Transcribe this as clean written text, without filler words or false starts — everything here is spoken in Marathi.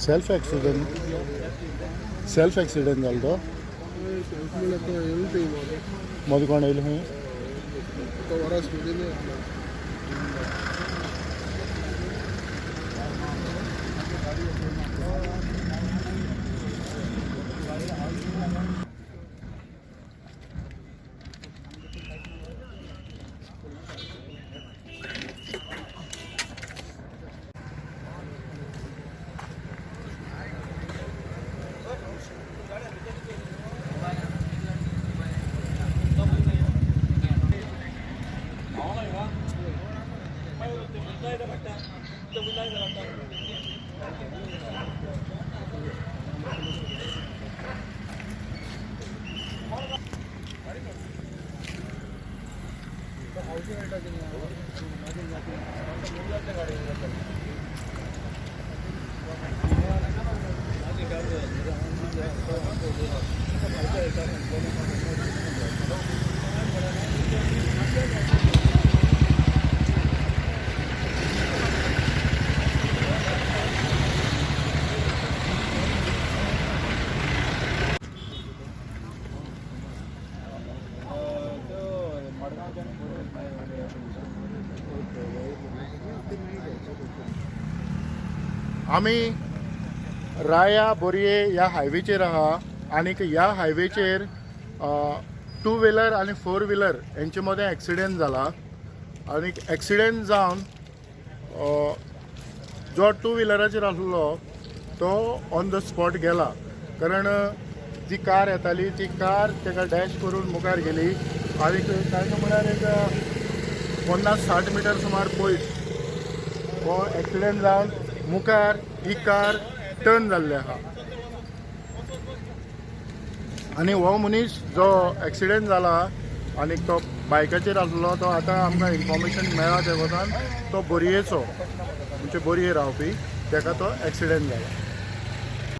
सेल्फ एक्सिडेंट जालो तो मद कोण येयलो खंय आमी राया बोरये ह्या हायवेचेर आहा आनीक ह्या हायवेचेर 2 व्हिलर आनी 4 व्हिलर यांचे मदें एक्सिडेंट जाला आनीक एक्सिडेंट जावन जो 2 व्हिलराचेर आसलो तो ऑन द स्पॉट गेला कारण जी कार येताली ती कार तेका डॅश करून मुखार गेली आनीक कांय म्हळ्यार एक 50-60 मिटर सुमार पयस हो एक्सिडेंट जावन मुखार ही कार टर्न जाल्ली आहा आनी हो मनीस जो एक्सिडेंट जाला आनीक तो बायकाचेर आसलो तो आतां आमकां इन्फॉर्मेशन मेळ्ळा ते वतान तो बोरयेचो म्हणजे बोरये रावपी तेका तो एक्सिडेंट जाला.